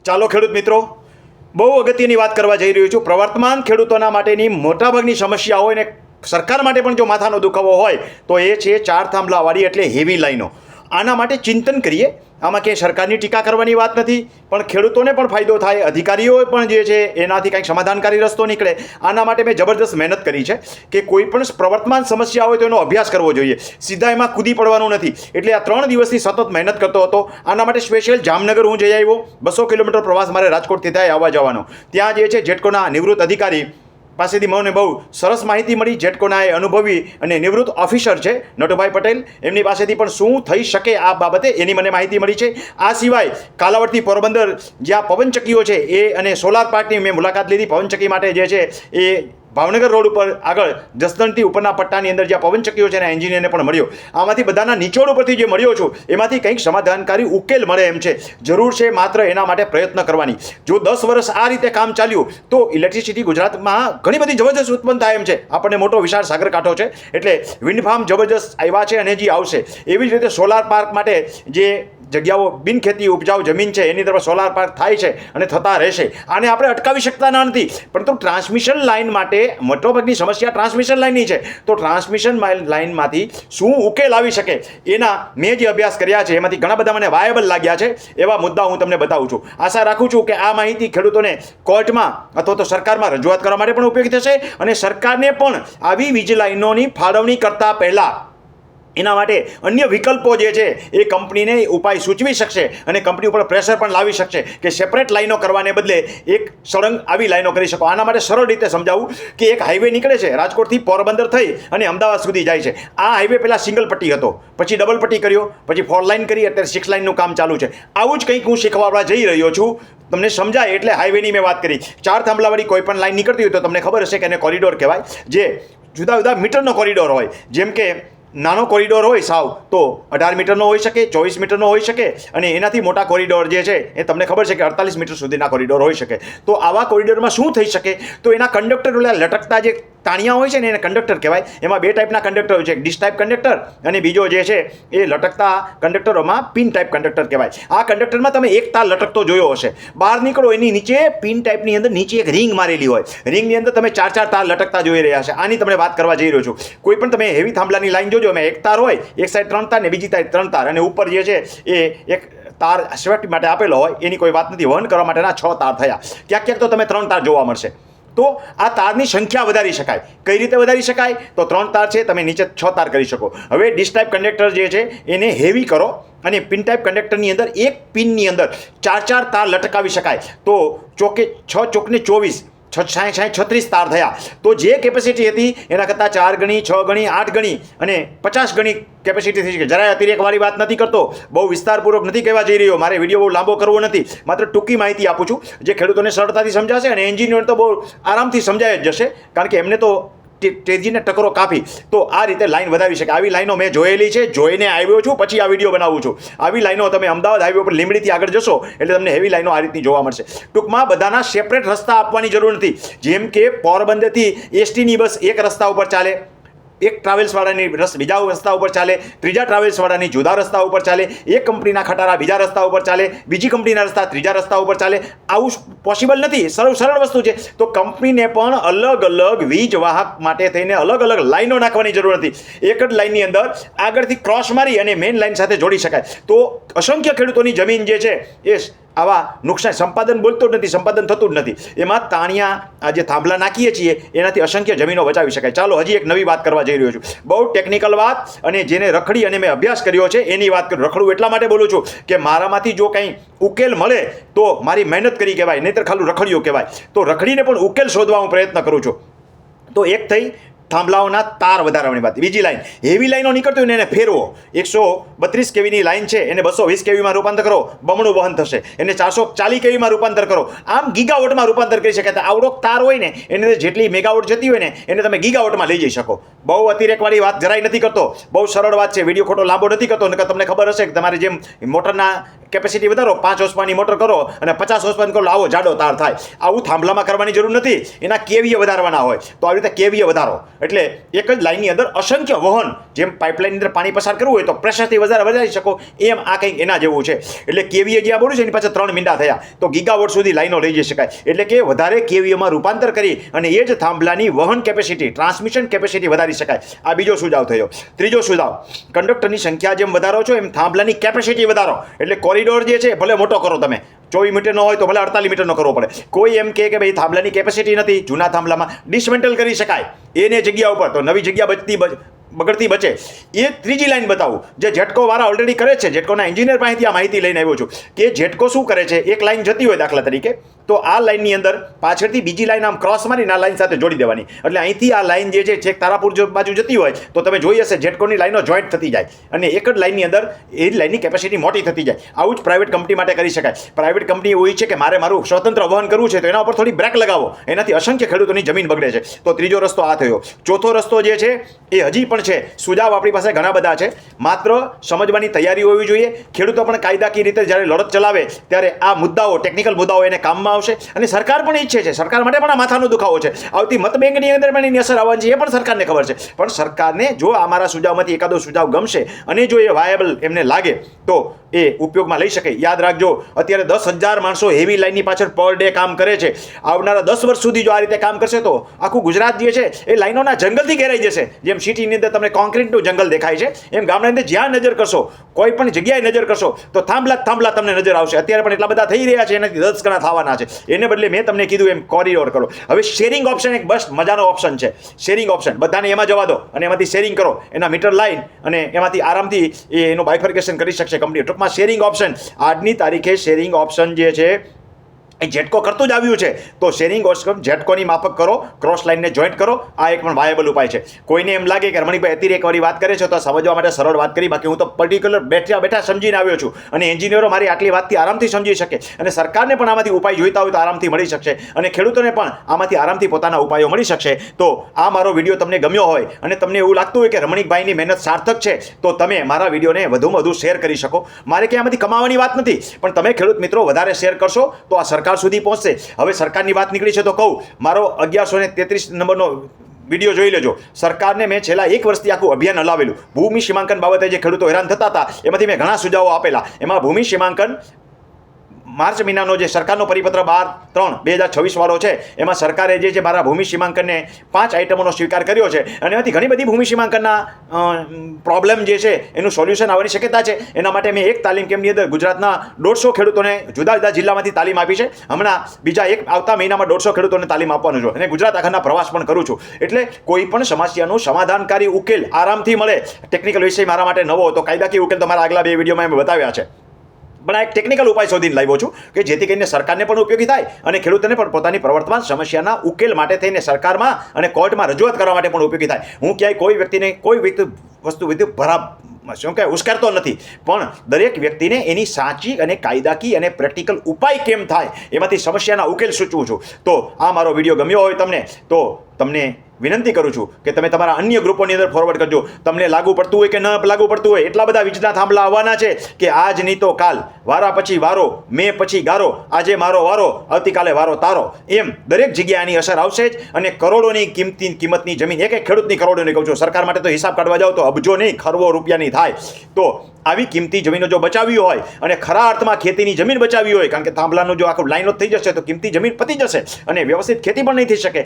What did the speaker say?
ચાલો ખેડૂત મિત્રો, બહુ અગત્યની વાત કરવા જઈ રહ્યો છું. પ્રવર્તમાન ખેડૂતોના માટેની મોટાભાગની સમસ્યા હોય ને સરકાર માટે પણ જો માથાનો દુખાવો હોય તો એ છે 4 થાંભલાવાળી એટલે હેવી લાઈનો. આના માટે ચિંતન કરીએ. આમાં ક્યાંય સરકારની ટીકા કરવાની વાત નથી, પણ ખેડૂતોને પણ ફાયદો થાય, અધિકારીઓ પણ જે છે એનાથી કંઈક સમાધાનકારી રસ્તો નીકળે. આના માટે મેં જબરદસ્ત મહેનત કરી છે કે કોઈ પણ પ્રવર્તમાન સમસ્યા હોય તો એનો અભ્યાસ કરવો જોઈએ, સીધા એમાં કૂદી પડવાનું નથી. એટલે આ 3 દિવસથી સતત મહેનત કરતો હતો. આના માટે સ્પેશિયલ જામનગર હું જઈ આવ્યો. 200 કિલોમીટર પ્રવાસ મારે રાજકોટથી થાય આવવા જવાનો. ત્યાં જે છે જેટકોના નિવૃત્ત અધિકારી પાસેથી મને બહુ સરસ માહિતી મળી. જેટકોના એ અનુભવી અને નિવૃત્ત ઓફિસર છે નટુભાઈ પટેલ, એમની પાસેથી પણ શું થઈ શકે આ બાબતે એની મને માહિતી મળી છે. આ સિવાય કાલાવડથી પોરબંદર જ્યાં પવનચક્કીઓ છે એ અને સોલાર પાર્કની મેં મુલાકાત લીધી. પવનચક્કી માટે જે છે એ ભાવનગર રોડ ઉપર આગળ જસદણથી ઉપરના પટ્ટાની અંદર જ્યાં પવનચક્કીઓ છે એના એન્જિનિયરને પણ મળ્યો. આમાંથી બધાના નિચોડ ઉપરથી જે મળ્યો છું એમાંથી કંઈક સમાધાનકારી ઉકેલ મળે એમ છે. જરૂર છે માત્ર એના માટે પ્રયત્ન કરવાની. જો 10 વર્ષ આ રીતે કામ ચાલ્યું તો ઇલેક્ટ્રિસિટી ગુજરાતમાં ઘણી બધી જબરજસ્ત ઉત્પન્ન થાય એમ છે. આપણને મોટો વિશાળ સાગરકાંઠો છે એટલે વિન્ડ ફાર્મ જબરજસ્ત આવ્યા છે અને હજી આવશે. એવી જ રીતે સોલાર પાર્ક માટે જે જગ્યાઓ બિનખેતી ઉપજાઉ જમીન છે એની તરફ સોલાર પાર્ક થાય છે અને થતા રહેશે. આને આપણે અટકાવી શકતા નથી, પરંતુ ટ્રાન્સમિશન લાઇન માટે મોટાભાગની સમસ્યા ટ્રાન્સમિશન લાઇનની છે. તો ટ્રાન્સમિશન લાઇનમાંથી શું ઉકેલ આવી શકે એના મેં જે અભ્યાસ કર્યા છે એમાંથી ઘણા બધા મને વાયબલ લાગ્યા છે. એવા મુદ્દા હું તમને બતાવું છું. આશા રાખું છું કે આ માહિતી ખેડૂતોને કોર્ટમાં અથવા તો સરકારમાં રજૂઆત કરવા માટે પણ ઉપયોગી થશે અને સરકારને પણ આવી વીજ લાઇનોની ફાળવણી કરતાં પહેલાં એના માટે અન્ય વિકલ્પો જે છે એ કંપનીને ઉપાય સૂચવી શકશે અને કંપની ઉપર પ્રેશર પણ લાવી શકશે કે સેપરેટ લાઈનો કરવાને બદલે એક સળંગ આવી લાઈનો કરી શકો. આના માટે સરળ રીતે સમજાવું કે એક હાઈવે નીકળે છે રાજકોટથી પોરબંદર થઈ અને અમદાવાદ સુધી જાય છે. આ હાઈવે પહેલાં સિંગલ પટ્ટી હતો, પછી ડબલ પટ્ટી કર્યો, પછી 4 લાઇન કરી, અત્યારે 6 લાઇનનું કામ ચાલુ છે. આવું જ કંઈક હું શીખવાડવા જઈ રહ્યો છું. તમને સમજાય એટલે હાઈવેની મેં વાત કરી. 4 થાંભલાવાળી કોઈ પણ લાઈન નીકળતી હોય તો તમને ખબર હશે કે એને કોરિડોર કહેવાય, જે જુદા જુદા મીટરનો કોરિડોર હોય. જેમ કે નાનો કોરિડોર હોય સાવ તો 18 મીટરનો હોઈ શકે, 24 મીટરનો હોઈ શકે, અને એનાથી મોટા કોરિડોર જે છે એ તમને ખબર છે કે 48 મીટર સુધીના કોરિડોર હોઈ શકે. તો આવા કોરિડોરમાં શું થઈ શકે તો એના કંડક્ટર ઓલા લટકતા જે તાણિયા હોય છે ને એને કંડક્ટર કહેવાય. એમાં 2 ટાઈપના કંડક્ટર હોય છે, એક ડિશ ટાઈપ કંડક્ટર અને બીજો જે છે એ લટકતા કંડક્ટરોમાં પિન ટાઈપ કંડક્ટર કહેવાય. આ કંડક્ટરમાં તમે એક તાર લટકતો જોયો હશે. બહાર નીકળો એની નીચે પિન ટાઈપની અંદર નીચે એક રિંગ મારેલી હોય. રિંગની અંદર તમે 4 તાર લટકતા જોઈ રહ્યા છે. આની તમને વાત કરવા જઈ રહ્યો છું. કોઈ પણ તમે હેવી થાંભલાની લાઈન જોજો, એમાં એક તાર હોય, એક સાઈડ 3 તાર ને બીજી સાઈડ 3 તાર, અને ઉપર જે છે એ એક તાર સેફટી માટે આપેલો હોય. એની કોઈ વાત નથી. વહન કરવા માટેના 6 તાર થયા. ક્યાંક ક્યાંક તો તમે 3 તાર જોવા મળશે. તો આ તારની સંખ્યા વધારી શકાય. કઈ રીતે વધારી શકાય તો 3 તાર છે, તમે નીચે 6 તાર કરી શકો. હવે ડિશ ટાઈપ કંડક્ટર જે છે એને હેવી કરો અને પિન ટાઈપ કંડક્ટરની અંદર એક પિનની અંદર 4 તાર લટકાવી શકાય. તો ચોકે 6 ચોકને 24, 36 તાર થયા. તો જે કેપેસિટી હતી એના કરતાં 4 ગણી, 6 ગણી, 8 ગણી અને 50 ગણી કેપેસિટી થઈ શકે. જરાય અતિરેકવાળી વાત નથી કરતો, બહુ વિસ્તારપૂર્વક નથી કહેવા જઈ રહ્યો. મારે વિડીયો બહુ લાંબો કરવો નથી, માત્ર ટૂંકી માહિતી આપું છું જે ખેડૂતોને સરળતાથી સમજાશે અને એન્જિનિયર તો બહુ આરામથી સમજાય જ જશે, કારણ કે એમને તો તેજીને ટકરો કાપી. તો આ રીતે લાઈન વધારી શકે. આવી લાઈનો મેં જોયેલી છે, જોઈને આવ્યો છું, પછી આ વિડીયો બનાવું છું. આવી લાઈનો તમે અમદાવાદ હાઈવે ઉપર લીંબડીથી આગળ જશો એટલે તમને હેવી લાઈનો આ રીતની જોવા મળશે. ટૂંકમાં બધાના સેપરેટ રસ્તા આપવાની જરૂર નથી. જેમ કે પોરબંદરથી એસટીની બસ એક રસ્તા ઉપર ચાલે, એક ટ્રાવેલ્સવાળાની બીજા રસ્તા ઉપર ચાલે, ત્રીજા ટ્રાવેલ્સવાળાની જુદા રસ્તા ઉપર ચાલે, એક કંપનીના ખટારા બીજા રસ્તા ઉપર ચાલે, બીજી કંપનીના રસ્તા ત્રીજા રસ્તા ઉપર ચાલે. આવું પોસિબલ નથી. સરળ વસ્તુ છે. તો કંપનીને પણ અલગ અલગ વીજ વાહક માટે થઈને અલગ અલગ લાઈનો નાખવાની જરૂર નથી. એક જ લાઈનની અંદર આગળથી ક્રોસ મારી અને મેઇન લાઈન સાથે જોડી શકાય. તો અસંખ્ય ખેડૂતોની જમીન જે છે એ આવા નુકસાન સંપાદન બોલતો જ નથી, સંપાદન થતું જ નથી. એમાં તાણિયા આ જે થાંભલા નાખીએ છીએ એનાથી અસંખ્ય જમીનો બચાવી શકાય. ચાલો હજી એક નવી વાત કરવા જઈ રહ્યો છું. બહુ ટેકનિકલ વાત અને જેને રખડી અને મેં અભ્યાસ કર્યો છે એની વાત કરું. રખડું એટલા માટે બોલું છું કે મારામાંથી જો કંઈ ઉકેલ મળે તો મારી મહેનત કરી કહેવાય, નહીંતર ખાલી રખડ્યું કહેવાય. તો રખડીને પણ ઉકેલ શોધવા હું પ્રયત્ન કરું છું. તો એક થઈ થાંભલાઓના તાર વધારવાની વાત. બીજી લાઈન, હેવી લાઈનો નીકળતી હોય ને એને ફેરવો. 132 કેવીની લાઈન છે એને 220 કેવીમાં રૂપાંતર કરો, બમણું વહન થશે. એને 440 કેવીમાં રૂપાંતર કરો, આમ ગીગાવોટમાં રૂપાંતર કરી શકાય. આવડો તાર હોય ને એને જેટલી મેગાવોટ જતી હોય ને એને તમે ગીગાવોટમાં લઈ જઈ શકો. બહુ અતિરેકવાળી વાત જરાય નથી કરતો, બહુ સરળ વાત છે. વિડીયો ખોટો લાંબો નથી કરતો. તમને ખબર હશે કે તમારે જેમ મોટરના કેપેસિટી વધારો, 5 હોર્સપાવરની મોટર કરો અને 50 હોર્સપાવર કરો, આવો જાડો તાર થાય. આવું થાંભલામાં કરવાની જરૂર નથી. એના કેવીએ વધારવાના હોય તો આવી રીતે કેવીએ વધારો. એટલે એક જ લાઇનની અંદર અસંખ્ય વહન, જેમ પાઇપલાઇનની અંદર પાણી પસાર કરવું હોય તો પ્રેશરથી વધારી શકો, એમ આ કંઈક એના જેવું છે. એટલે કેવીએ જે આ બોલું છે એની પાછળ 3 મીંડા થયા, તો ગીગાવોટ સુધી લાઈનો લઈ જઈ શકાય. એટલે કે વધારે કેવીએમાં રૂપાંતર કરી અને એ જ થાંભલાની વહન કેપેસિટી, ટ્રાન્સમિશન કેપેસિટી વધારી શકાય. આ બીજો સુઝાવ થયો. ત્રીજો સુઝાવ, કંડક્ટરની સંખ્યા જેમ વધારો છો એમ થાંભલાની કેપેસિટી વધારો. એટલે કોરિડોર જે છે ભલે મોટો કરો, તમે 24 મીટરનો હોય તો ભલે 48 મીટરનો કરવો પડે. કોઈ એમ કે ભાઈ થાંભલાની કેપેસિટી નથી, જૂના થાંભલામાં ડિસમેન્ટલ કરી શકાય એને જગ્યા ઉપર, તો નવી જગ્યા બગડતી બચે. એ ત્રીજી લાઈન બતાવું જે જેટકો વાળા ઓલરેડી કરે છે. જેટકોના એન્જિનિયર પાસેથી આ માહિતી લઈને આવ્યો છું કે જેટકો શું કરે છે, એક લાઈન જતી હોય દાખલા તરીકે, તો આ લાઈનની અંદર પાછળથી બીજી લાઈન આમ ક્રોસ મારીને આ લાઈન સાથે જોડી દેવાની. એટલે અહીંથી આ લાઈન જે છે છેક તારાપુર બાજુ જતી હોય તો તમે જોઈ હશે જેટકોની લાઈનો જોઈન્ટ થતી જાય અને એક જ લાઈનની અંદર એ લાઈનની કેપેસિટી મોટી થતી જાય. આવું જ પ્રાઇવેટ કંપની માટે કરી શકાય. પ્રાઇવેટ કંપની એવું છે કે મારે મારું સ્વતંત્ર વહન કરવું છે તો એના ઉપર થોડી બ્રેક લગાવો, એનાથી અસંખ્ય ખેડૂતોની જમીન બગડે છે. તો ત્રીજો રસ્તો આ થયો. ચોથો રસ્તો જે છે એ હજી પણ છે. સુઝાવ આપણી પાસે ઘણા બધા છે, માત્ર સમજવાની તૈયારી હોવી જોઈએ. ખેડૂતો પણ કાયદાકીય રીતે જ્યારે લડત ચલાવે ત્યારે આ મુદ્દાઓ, ટેકનિકલ મુદ્દાઓ એને કામમાં આવશે. અને સરકાર પણ ઈચ્છે છે, સરકાર માટે પણ આ માથાનો દુખાવો છે. આવતી મતબેંકની અંદર પણ એની અસર આવવાની છે, એ પણ સરકારને ખબર છે. પણ સરકારને જો આ મારા સુઝાવમાંથી એકાદો સુઝાવ ગમશે અને જો એ વાયેબલ એમને લાગે તો એ ઉપયોગમાં લઈ શકે. યાદ રાખજો, અત્યારે 10,000 માણસો હેવી લાઇનની પાછળ પર ડે કામ કરે છે. આવનારા 10 વર્ષ સુધી જો આ રીતે કામ કરશે તો આખું ગુજરાત જે છે એ લાઈનોના જંગલથી ઘેરાઈ જશે. જેમ સિટીની અંદર તમને કોન્ક્રીટનું જંગલ દેખાય છે, એમ ગામડાની અંદર જ્યાં નજર કરશો, કોઈ પણ જગ્યાએ નજર કરશો તો થાંભલા તમને નજર આવશે. અત્યારે પણ એટલા બધા થઈ રહ્યા છે, એનાથી 10 ગણા થવાના છે. એને બદલે મેં તમને કીધું એમ કોરિડોર કરો. હવે શેરિંગ ઓપ્શન એક બસ મજાનો ઓપ્શન છે. શેરિંગ ઓપ્શન બધાને એમાં જવા દો અને એમાંથી શેરિંગ કરો, એના મીટર લાઈન, અને એમાંથી આરામથી એનું બાયફર્કેશન કરી શકશે કંપની. ટૂંકમાં શેરિંગ ઓપ્શન, આજની તારીખે શેરિંગ ઓપ્શન જે છે એ જેટકો કરતું જ આવ્યું છે. તો શેરિંગ ઓપ્શન જેટકોની માફક કરો, ક્રોસ લાઇનને જોઈન્ટ કરો. આ એક પણ વાયેબલ ઉપાય છે. કોઈને એમ લાગે કે રમણીકભાઈ અત્યારે એકવારી વાત કરે છે તો સમજવા માટે સરળ વાત કરી, બાકી હું તો પર્ટિક્યુલર બેઠા સમજીને આવ્યો છું અને એન્જિનિયરો મારી આટલી વાતથી આરામથી સમજી શકે અને સરકારને પણ આમાંથી ઉપાય જોઈતા હોય તો આરામથી મળી શકશે અને ખેડૂતોને પણ આમાંથી આરામથી પોતાના ઉપાયો મળી શકશે. તો આ મારો વિડીયો તમને ગમ્યો હોય અને તમને એવું લાગતું હોય કે રમણીકભાઈની મહેનત સાર્થક છે તો તમે મારા વિડીયોને વધુમાં વધુ શેર કરી શકો. મારે કે આમાંથી કમાવાની વાત નથી, પણ તમે ખેડૂત મિત્રો વધારે શેર કરશો તો આ સરકાર સુધી પહોંચશે. હવે સરકારની વાત નીકળી છે તો કહું, મારો 1133 નંબરનો વિડીયો જોઈ લેજો. સરકારને મેં છેલ્લા 1 વર્ષથી આખું અભિયાન હલાવેલું. ભૂમિ સીમાંકન બાબતે જે ખેડૂતો હેરાન થતા હતા એમાંથી મેં ઘણા સુઝાવો આપેલા. એમાં ભૂમિ સીમાંકન માર્ચ મહિનાનો જે સરકારનો પરિપત્ર 12/3/2026 વાળો છે, એમાં સરકારે જે છે મારા ભૂમિ સીમાંકનને 5 આઇટમોનો સ્વીકાર કર્યો છે અને એમાંથી ઘણી બધી ભૂમિ સીમાંકનના પ્રોબ્લેમ જે છે એનું સોલ્યુશન આવવાની શક્યતા છે. એના માટે મેં એક તાલીમ કેમ્પની અંદર ગુજરાતના 150 ખેડૂતોને જુદા જુદા જિલ્લામાંથી તાલીમ આપી છે. હમણાં બીજા આવતા મહિનામાં 150 ખેડૂતોને તાલીમ આપવાનું છું અને ગુજરાત આખાના પ્રવાસ પણ કરું છું. એટલે કોઈ પણ સમસ્યાનું સમાધાનકારી ઉકેલ આરામથી મળે. ટેકનિકલ વિષય મારા માટે નવો, તો કાયદાકીય ઉકેલ તો મારા આગલા 2 વિડીયોમાં મેં બતાવ્યા છે. પણ આ એક ટેકનિકલ ઉપાય શોધીને લાવ્યો છું કે જેથી કરીને સરકારને પણ ઉપયોગી થાય અને ખેડૂતોને પણ પોતાની પ્રવર્તમાન સમસ્યાના ઉકેલ માટે થઈને સરકારમાં અને કોર્ટમાં રજૂઆત કરવા માટે પણ ઉપયોગી થાય. હું ક્યાંય કોઈ વ્યક્તિ શું કહે ઉશ્કેરતો નથી, પણ દરેક વ્યક્તિને એની સાચી અને કાયદાકીય અને પ્રેક્ટિકલ ઉપાય કેમ થાય એમાંથી સમસ્યાના ઉકેલ સૂચવું છું. તો આ મારો વિડીયો ગમ્યો હોય તમને તો તમને વિનંતી કરું છું કે તમે તમારા અન્ય ગ્રુપોની અંદર ફોરવર્ડ કરજો. તમને લાગુ પડતું હોય કે ન લાગુ પડતું હોય, એટલા બધા વીજના થાંભલા આવવાના છે કે આજ નહીં તો કાલ, વારા પછી વારો, મેં પછી ગારો, આજે મારો વારો, આવતીકાલે વારો તારો, એમ દરેક જગ્યાએ આની અસર આવશે જ. અને કરોડોની કિંમતની જમીન, એક ખેડૂતની કરોડોની કહું છું, સરકાર માટે તો હિસાબ કાઢવા જાઓ તો અબજો નહીં ખરવો રૂપિયાની થાય. તો આવી કિંમતી જમીનો જો બચાવવી હોય અને ખરા અર્થમાં ખેતીની જમીન બચાવવી હોય, કારણ કે થાંભલાનું જો આખું લાઈનો થઈ જશે તો કિંમતી જમીન પતી જશે અને વ્યવસ્થિત ખેતી પણ નહીં થઈ શકે.